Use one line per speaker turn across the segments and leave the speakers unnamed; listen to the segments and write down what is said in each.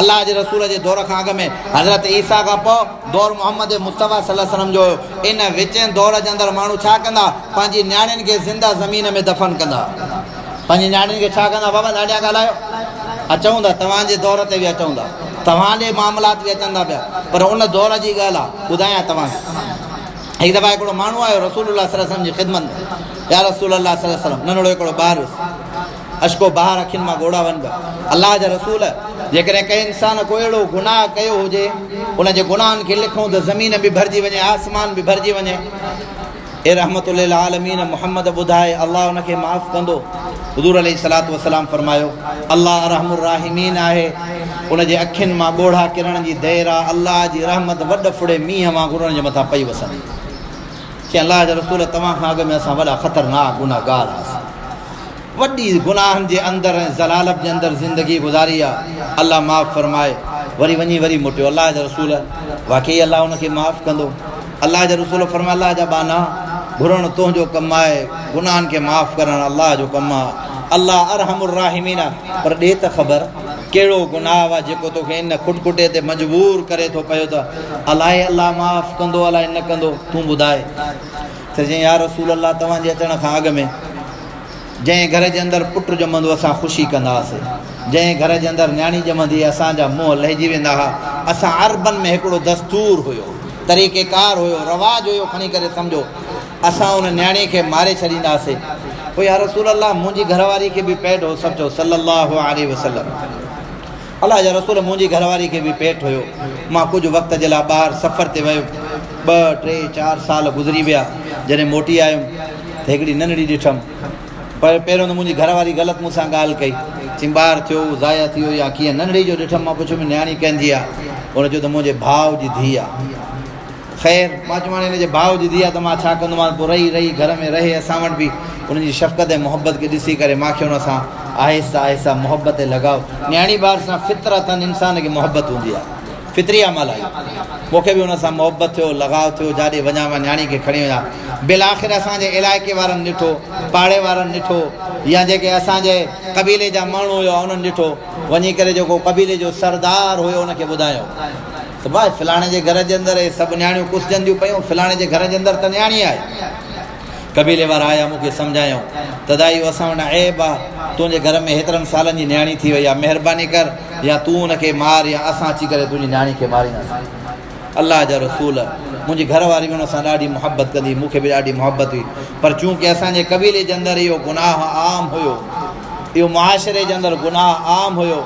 अल्लाह जे रसूल जे दौर खां अॻु में हज़रत ईसा खां पोइ दौर मोहम्मद मुस्तफ़ा सल्लल्लाहु अलैहि वसल्लम जो इन विच दौर जे अंदरि माण्हू छा कंदा पंहिंजी नियाणियुनि खे ज़िंदा ज़मीन में दफ़न कंदा पंहिंजी नियाणियुनि खे छा कंदा बाबा ॾाढा ॻाल्हायो अचूं था तव्हांजे दौर ते बि अचूं था तव्हांजे मामलात बि अचनि था पिया पर उन दौर जी ॻाल्हि आहे ॿुधायां तव्हांखे हिकु दफ़ा हिकिड़ो माण्हू आयो रसूलुल्लाह सल्लल्लाहु अलैहि वसल्लम जी ख़िदमत में या रसूलुल्लाह सल्लल्लाहु अलैहि वसल्लम नंढड़ो हिकिड़ो ॿारु अशको ॿाहिरि अखियुनि मां ॻोड़ा वञ पिया अलाह जा रसूल जेकॾहिं कंहिं इंसान को अहिड़ो गुनाह कयो हुजे उनजे गुनाहनि खे लिखूं त ज़मीन बि भरिजी वञे आसमान बि भरिजी वञे ए रहमतुल्लिल आलमीन मुहम्मद ॿुधाए अलाह उनखे माफ़ु कंदो हुज़ूर अलैहिस्सलातु वस्सलाम फरमायो अलाह रहमुर राहिमीन आहे उनजे अखियुनि मां ॻोढ़ा किरण जी देर आहे अलाह जी रहमत वॾ फुड़े मींहं वांगुरु उन जे मथां पई वसंदी चई अलाह जा रसूल तव्हां खां अॻु में असां वॾा ख़तरनाक गुनाहगार हुआसीं वॾी गुनाहनि जे अंदरि ऐं ज़लालत जे अंदरि ज़िंदगी गुज़ारी आहे अलाह माफ़ु फरमाए वरी वञी वरी मोटियो अलाह जा रसूल वाक़ई अलाह उनखे माफ़ु कंदो अलाह जा रसूल फरमाए अलाह जा बाना घुरणु तुंहिंजो कमु आहे गुनाहनि खे माफ़ु करणु अलाह जो कमु आहे अलाह अरहमुर राहिमीन आहे पर ॾे त ख़बर कहिड़ो गुनाह आहे जेको तोखे इन खुटकुटे ते मजबूर करे थो पियो त अलाह माफ़ु कंदो अलाए न कंदो तूं ॿुधाए त चई या रसूल अलाह तव्हांजे अचण खां अॻु में जंहिं घर जे अंदरि पुटु ॼमंदो असां ख़ुशी कंदा हुआसीं जंहिं घर जे अंदरि नियाणी ॼमंदी असांजा मुंहं लहिजी वेंदा हुआ असां अरबनि में हिकिड़ो दस्तूर हुयो तरीक़ेकार हुयो रवाजु हुयो खणी करे सम्झो असां उन नियाणी खे मारे छॾींदासीं पोइ या रसूल अलाह मुंहिंजी घरवारी खे बि पेट हो सभु चओ सल्लल्लाहु अलैहि वसल्लम अलाह जा रसूल मुंहिंजी घरवारी खे बि पेट हुयो मां कुझु वक़्त जे लाइ ॿाहिरि सफ़र ते वियो 2, 3, 4 साल गुज़री विया जॾहिं मोटी आयुमि त हिकिड़ी नंढड़ी ॾिठमि पर पहिरियों त मुंहिंजी घरवारी ग़लति मूंसां ॻाल्हि कई चई ॿार थियो ज़ाया थियो या कीअं नंढड़ी जो ॾिठमि मां पुछियो नियाणी कंहिंजी आहे उन चयो त मुंहिंजे भाउ जी धीउ आहे ख़ैर मां चयो हाणे हिनजे भाउ जी धीउ आहे त मां छा कंदोमांसि पोइ रही घर में रहे असां वटि बि उन्हनि जी शफ़क़त ऐं मुहबत खे ॾिसी करे मूंखे हुन सां आहिस्ता आहिस्ता मुहबत लॻाओ नियाणी ॿार सां फितरतन इंसान खे मुहबत हूंदी आहे फितरी अमल आहे मूंखे बि हुन सां मुहबत थियो लॻाव थियो जाॾे वञा मां नियाणी खे खणी वञा बिल आख़िर असांजे इलाइक़े वारनि ॾिठो पाड़े वारनि ॾिठो या जेके असांजे क़बीले जा माण्हू हुआ उन्हनि ॾिठो वञी करे जेको क़बीले जो सरदार हुयो उनखे ॿुधायो त भाई फलाणे जे घर जे अंदरि सभु नियाणियूं कुसजंदियूं पियूं फलाणे जे घर जे अंदरि त नियाणी आहे क़बीले वारा आया मूंखे सम्झायूं त दाई असां वटि ऐब आहे तुंहिंजे घर में हेतिरनि सालनि जी नियाणी थी वई आहे महिरबानी कर या तूं हुनखे मार या असां अची करे तुंहिंजी नियाणी खे मारींदासीं अलाह जा रसूल मुंहिंजी घरवारी बि हुन सां ॾाढी मुहबत कंदी मूंखे बि ॾाढी मुहबत हुई पर चूंकि असांजे क़बीले जे अंदरि इहो गुनाह आम हुयो इहो मुआशिरे जे अंदरि गुनाह आम हुयो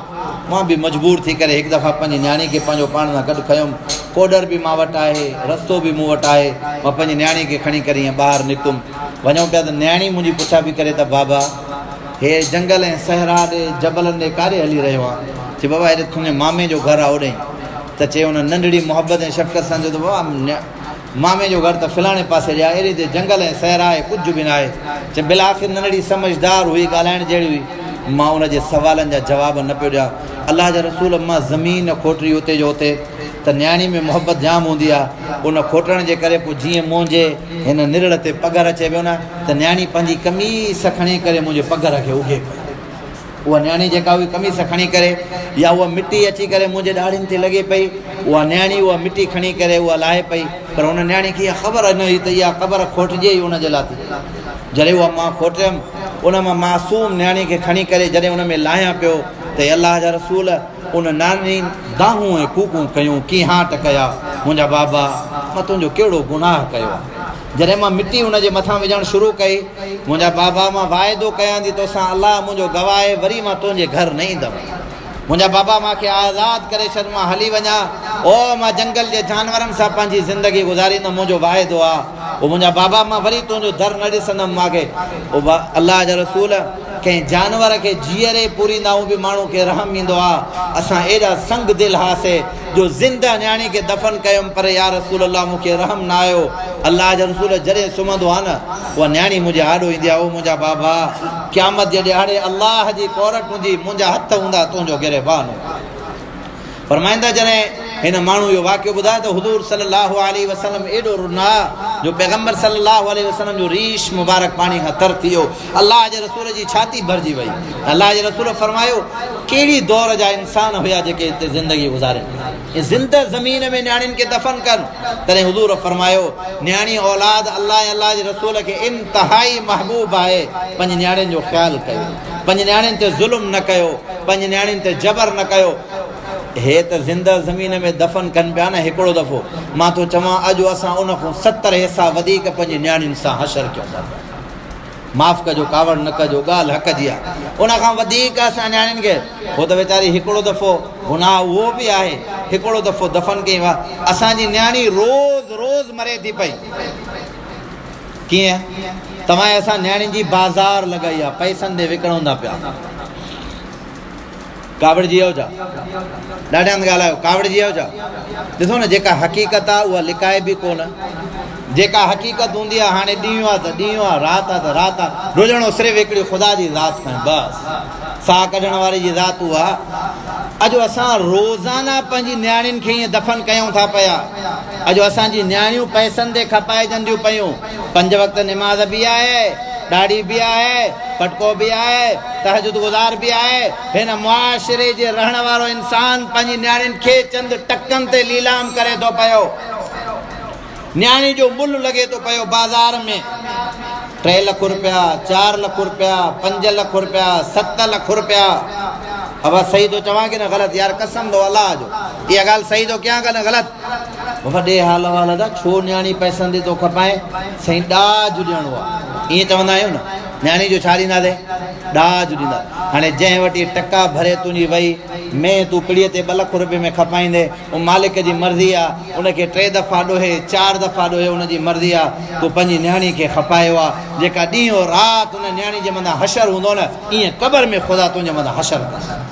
मां बि मजबूर थी करे हिकु दफ़ा पंहिंजी नियाणी खे पंहिंजो पाण सां गॾु खयुमि कोडर बि मां वटि आहे रस्तो बि मूं वटि आहे मां पंहिंजी नियाणी खे खणी करे ईअं ॿाहिरि निकितुमि वञूं पिया त नियाणी मुंहिंजी पुछा बि करे त बाबा हे जंगल ऐं सहरा ॾे जबलनि ॾे काॾे हली रहियो आहे चई बाबा हेॾे तुंहिंजे मामे जो घरु आहे ओॾे त चए हुन नंढड़ी मुहबत ऐं शफ़क़त सां चयो त बाबा मामे जो घरु त फलाणे पासे ॾे आहे अहिड़ी त जंगल ऐं सहरा आहे कुझु बि न आहे चए बिल आख़िर नंढड़ी समझदार हुई ॻाल्हाइण जहिड़ी हुई मां उनजे सवालनि जा जवाब न पियो ॾियां अलाह जा रसूल मां ज़मीन खोटरी उते जो उते त नियाणी में मुहबत जाम हूंदी आहे उन खोटण जे करे पोइ जीअं मुंहिंजे हिन निरड़ ते पघर अचे पियो न त नियाणी पंहिंजी कमीस खणी करे मुंहिंजे पघर खे उघे पई उहा नियाणी जेका हुई कमीस खणी करे या उहा मिटी अची करे मुंहिंजे ॾाढ़ियुनि ते लॻे पई उहा नियाणी उहा मिटी खणी करे उहा लाहे पई पर हुन नियाणी खे इहा ख़बर न हुई त इहा क़बर खोटिजे ई हुनजे लाइ जॾहिं उहा मां खोटियमि उन मां मासूम नियाणी खे खणी करे जॾहिं उन में लाहियां पियो त अलाह जा रसूल उन नानी दाहूं ऐं कूकूं कयूं कीहाट कया मुंहिंजा बाबा मां तुंहिंजो कहिड़ो गुनाह कयो आहे जॾहिं मां मिटी हुनजे मथां विझणु शुरू कई मुंहिंजा बाबा मां वाइदो कयां थी तोसां अलाह मुंहिंजो गवाए वरी मां तुंहिंजे घर न ईंदमि मुंहिंजा बाबा मूंखे आज़ादु करे छॾ मां हली वञा ओ मां जंगल जे जानवरनि सां पंहिंजी ज़िंदगी गुज़ारींदुमि मुंहिंजो वाइदो आहे उहो मुंहिंजा बाबा मां वरी तुंहिंजो दर न ॾिसंदुमि मूंखे उहो अलाह जा रसूल कंहिं जानवर खे जीअरे पूरींदा आहियूं बि माण्हू खे रहम ईंदो आहे असां एॾा संग दिलि हुआसीं जो ज़िंदा नियाणी खे दफ़न कयुमि पर या रसूल अलाह मूंखे रहम न आयो अलाह जा रसूल जॾहिं सुम्हंदो आहे न उहा नियाणी मुंहिंजे आॾो ईंदी आहे उहो मुंहिंजा बाबा क़यामत जे ॾियारे अलाह जी कोरट हूंदी मुंहिंजा हथ हूंदा तुंहिंजो गिरबान फरमाईंदा जॾहिं हिन माण्हू इहो वाक़ियो ॿुधाए त हुज़ूर सल्लल्लाहु अलैहि वसल्लम एॾो रुना जो पैगम्बर सल्लल्लाहु अलैहि वसल्लम जो रीश मुबारक पाणी खां तर थी वियो। अलाह जे रसूल जी छाती भरिजी वई। अलाह जे रसूल फरमायो कहिड़ी दौर जा इंसान हुया जेके हिते ज़िंदगी गुज़ारनि, ज़िंदा ज़मीन में नियाणियुनि खे दफ़न कनि। तॾहिं हुज़ूर फरमायो नियाणी औलाद अलाह जे रसूल खे इंतिहाई महबूब आहे। पंहिंजी नियाणियुनि जो ख़्यालु कयो, पंहिंजी नियाणियुनि ते ज़ुल्म न कयो, पंहिंजी नियाणियुनि ते जबर न कयो। हे त ज़िंदा ज़मीन में दफ़न कनि पिया न हिकिड़ो दफ़ो, मां थो चवां अॼु असां उन खां 70 हिसा वधीक पंहिंजी नियाणियुनि सां हशर कयूं था। माफ़ कजो, कावड़ न कजो, ॻाल्हि हक़ जी आहे। उन खां वधीक असां नियाणियुनि खे, हो त वीचारी हिकिड़ो दफ़ो गुनाह उहो बि आहे, हिकिड़ो दफ़ो दफ़न कई हुआ। असांजी नियाणी रोज़ रोज़ मरे थी पई। कीअं? तव्हां असां नियाणियुनि जी बाज़ार लॻाई आहे, पैसनि ते विकिणूं था पिया। कावड़ जी हुजा ॾाढा हंधि ॻाल्हायो, कावड़ जी हुजा। ॾिसो न, जेका हक़ीक़त आहे उहा लिकाए बि कोन। जेका हक़ीक़त हूंदी आहे, हाणे ॾींहुं आहे त ॾींहुं आहे, राति आहे त राति आहे, रुझणो सिर्फ़ु हिकिड़ी ख़ुदा जी ज़ात खां बसि। साह कढण वारी जी ज़ात उहा। अॼु असां रोज़ाना पंहिंजी नियाणियुनि खे ईअं दफ़न कयूं था पिया। अॼु असांजी नियाणियूं पैसनि ते खपाइजंदियूं पयूं। 5 वक़्त निमाज़ बि आहे, ॾाढ़ी बि आहे, पटको बि आहे, तहजुद गुज़ार बि आहे। हिन मुआशिरे जे रहण वारो इंसान पंहिंजी नियाणियुनि खे चंद टकनि ते लीलाम करे थो पियो। नियाणी जो मुल्ह लॻे थो पियो बाज़ार में 3 लख रुपया, 4 लख रुपया, 5 लख रुपया, 7 लख रुपया। अब सही तो चवां कि न ग़लति? यार कसम दो अल्लाह जो, इहा ॻाल्हि सही तो कयां कि न ग़लति? वॾे हाल वाल दा छो नियाणी पैसनि ते थो खपाए? साईं ॾाजु ॾियणो आहे, ईअं चवंदा आहियूं न। नियाणी जो छा ॾींदासीं? ॾाजु ॾींदा। हाणे जंहिं वटि टका भरे तुंहिंजी वई में तूं पीड़ीअ ते 2 लख रुपए में खपाईंदे, उहो मालिक जी मर्ज़ी आहे। उनखे 3 दफ़ा ॾोहे, 4 दफ़ा ॾोहे, उनजी मर्ज़ी आहे। तूं पंहिंजी नियाणी खे खपायो आहे। जेका ॾींहों राति उन नियाणी जे मथां हशर हूंदो न, ईअं क़बर में ख़ुदा तुंहिंजे मथां हशर कंदो।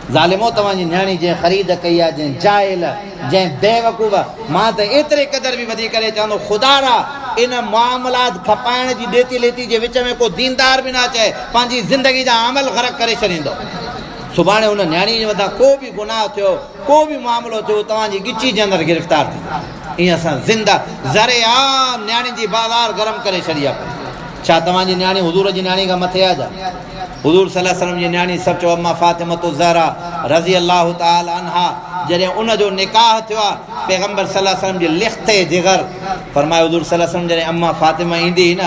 ज़ालिमो, तव्हांजी नियाणी जंहिं ख़रीद कई आहे, जंहिं जाइल, जंहिं बेवकूफ़, मां त एतिरे क़दुरु बि वधी करे चवंदो ख़ुदा रा इन मामलात खपाइण जी ॾेती लेती जे विच में को दीनदार बि न अचे, पंहिंजी ज़िंदगी जा अमल ग़रक़ करे छॾींदो। सुभाणे हुन नियाणी जे मथां को बि गुनाह थियो, को बि मामिलो थियो, तव्हांजी गिची जे अंदरि गिरफ़्तार थी। ईअं असां ज़िंदा ज़रे आम नियाणी जी बाज़ार गरम करे छॾी आहे। छा तव्हांजी नियाणी हुज़ूर जी नियाणी खां मथे आहे छा? हुज़ूर सल्लल्लाहु अलैहि वसल्लम जी नियाणी सभु चओ अम्मा फ़ातिमतु ज़हरा रज़ी अल्लाह ताला अन्हा, जॾहिं उनजो निकाह थियो आहे पैगम्बर सल्लल्लाहु अलैहि वसल्लम जे लिख़्ते जिगर फरमायो। हुज़ूर सल्लल्लाहु अलैहि वसल्लम जॾहिं अम्मा फ़ातिमा ईंदी न,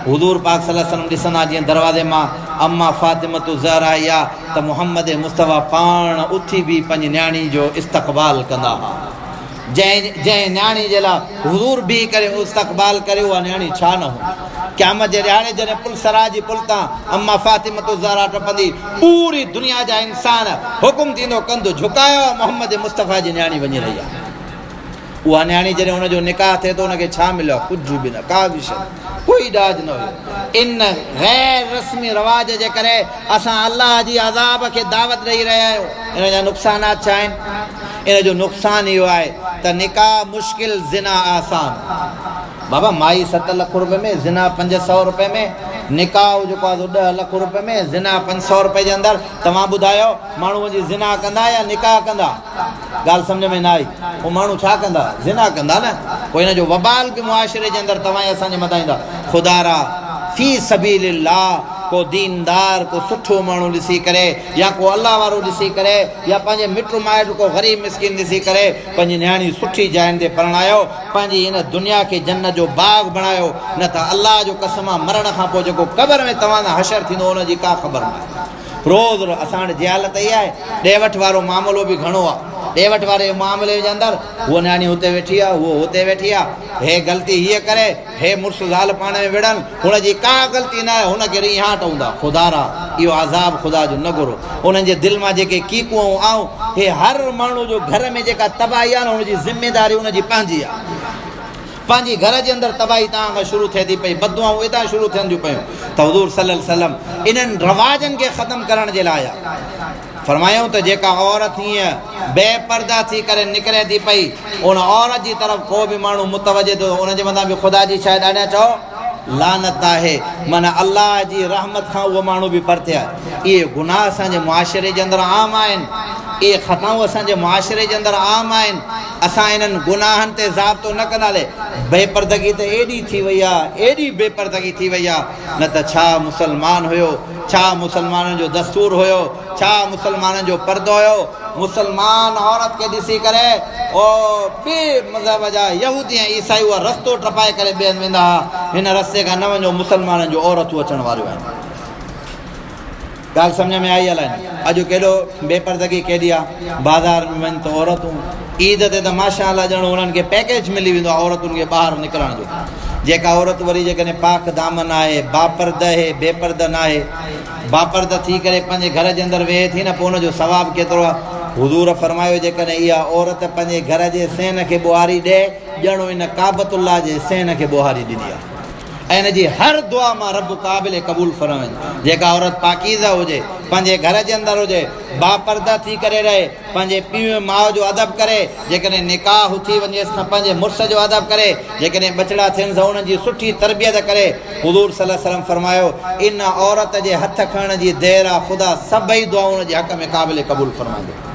हुज़ूर पाक सल्लल्लाहु अलैहि वसल्लम ॾिसंदा जीअं दरवाज़े मां अम्मा फ़ातिमतु ज़हरा आई आहे त मुहम्मद मुस्तफ़ा पाण उथी बि पंहिंजी नियाणी जो इस्तक़बाल कंदा हुआ। जंहिं नियाणी जे लाइ हुज़ूर बीह करे इस्तक़बाल करे, उहा नियाणी छा न हो। क़यामत जे ॾियारे जॾहिं पुल सरा जी पुल तां अम्मा फ़ातिमतु ज़हरा टपंदी, पूरी दुनिया जा इंसान हुकुम थींदो कंधु झुकायो, मोहम्मद मुस्तफ़ा जी नियाणी वञी रही आहे। उहा नियाणी जॾहिं हुनजो निकाह थिए थो, हुनखे छा मिलियो? कुझु बि न, का बि शइ, कोई ॾाज न हुयो। इन गैर रस्मी रवाज जे करे असां अलाह जी अज़ाब खे दावत ॾेई रहिया आहियूं। इन जा नुक़सानात छा आहिनि? इन जो नुक़सान इहो आहे त निकाह मुश्किल, ज़िना आसान। बाबा माई 7 लख रुपए में, ज़िना 500 रुपए में, निकाह जेको आहे 10 लख रुपए में, ज़िना 500 रुपए जे अंदरि। तव्हां ॿुधायो माण्हू वञी ज़िना कंदा या निकाह कंदा? ॻाल्हि सम्झ में न आई। उहो माण्हू छा कंदा? ज़िना कंदा न। पोइ हिन जो वबाल बि मुआशिरे जे अंदरि तव्हां असांजे मथां ईंदा। ख़ुदा रा फ़ी सबीलिल्लाह को दीनदार, को सुठो माण्हू ॾिसी करे, या को अल्लाह वारो ॾिसी करे, या पंहिंजे मिट माइट को ग़रीब मिस्किन ॾिसी करे पंहिंजी नियाणी सुठी जाइनि ते परणायो, पंहिंजी हिन दुनिया खे जन्नत जो बाग़ बणायो। न त अल्लाह जो कसम आहे, मरण खां पोइ जेको क़बर में तव्हां सां हशर थींदो, हुनजी का ख़बर न आहे। रोज़ असां वटि जिहालत इहा आहे, ॾे वठि वारो मामिलो बि घणो आहे। ॾे वठि वारे मामले जे अंदरि उहा नियाणी हुते वेठी आहे, उहो हुते वेठी आहे, हे ग़लती हीअ करे, हे मुड़ुसु ज़ाल पाण में विढ़नि, हुनजी का ग़लती न आहे, हुनखे रिहाट हूंदा। ख़ुदा रा इहो अज़ाब ख़ुदा जो न घुरो। उन्हनि जे दिलि मां जेके कीकूं आऊं, हे हर माण्हू जो घर में जेका तबाही आहे न, हुनजी ज़िमेदारी हुनजी पंहिंजी आहे। पंहिंजी घर जे अंदरि तबाही तव्हां खां शुरू थिए थी पई, बदुआऊं हितां शुरू थियनि थियूं पियूं। त हुज़ूर सल्लल्लाहु अलैहि वसल्लम इन्हनि रवाजनि खे ख़तमु करण जे लाइ फरमायूं त जेका औरत हीअं बेपर्दा थी करे निकिरे थी पई, उन औरत जी तरफ़ को बि माण्हू मुतवजे थो, उनजे मथां बि ख़ुदा जी शायदि ॾाढा चओ लानत आहे। माना अल्लाह जी रहमत खां उहो माण्हू बि परते आहे। इहे गुनाह असांजे मुआशिरे जे अंदरि आम आहिनि। ये ख़ताऊं असांजे मुआशरे जे अंदरि आम आहिनि। असां इन्हनि गुनाहनि ते ज़ाब्तो न कंदासीं। बेपर्दगी त एॾी थी वई आहे, एॾी बेपर्दगी थी वई आहे। न त छा मुसलमान हुयो, छा मुसलमाननि जो दस्तूर हुयो, छा मुसलमाननि जो पर्दो हुयो। मुसलमान औरत खे ॾिसी करे ओ ॿिए मज़हब जा यहूदी ऐं ईसाई उहा रस्तो टपाए करे ॿियनि वेंदा हुआ। हिन रस्ते खां न वञो, मुसलमाननि जो औरतूं अचण वारियूं आहिनि। ॻाल्हि सम्झ में आई अलाए? अॼु केॾो बेपर्दगी केॾी आहे। बाज़ार में वञ त औरतूं, ईद ते त माशाअल्लाह ॼण उन्हनि खे पैकेज मिली वेंदो आहे औरतुनि खे ॿाहिरि निकिरण जो। जेका औरत वरी जेकॾहिं पाक दामन आहे, बापर्द आहे, बेपर्द न आहे, बापर्द थी करे पंहिंजे घर जे अंदरि वेहे थी न, पोइ हुनजो सवाबु केतिरो आहे। हुज़ूर फरमायो जेकॾहिं इहा औरत पंहिंजे घर जे सेन खे ॿुहारी ॾे, ॼणो इन काबतुल्लाह जे सेन खे ॿुहारी ॾिनी आहे। ऐं इन जी हर दुआ मां रब क़ाबिल क़बूल फरमाईंदो। जेका औरत पाकीज़ा हुजे, पंहिंजे घर जे अंदरि हुजे, बापर्दा थी करे रहे, पंहिंजे पीउ माउ जो अदब करे, जेकॾहिं निकाह थी वञेसि त पंहिंजे मुड़ुस जो अदब करे, जेकॾहिं बचड़ा थियनि त उन्हनि जी सुठी तरबियत करे। हुज़ूर सल्लल्लाहु अलैहि वसल्लम फरमायो इन औरत जे हथ खणण जी देरि आहे, ख़ुदा सभई दुआऊं उन जे हक़ में क़ाबिल क़बूल फरमाईंदो।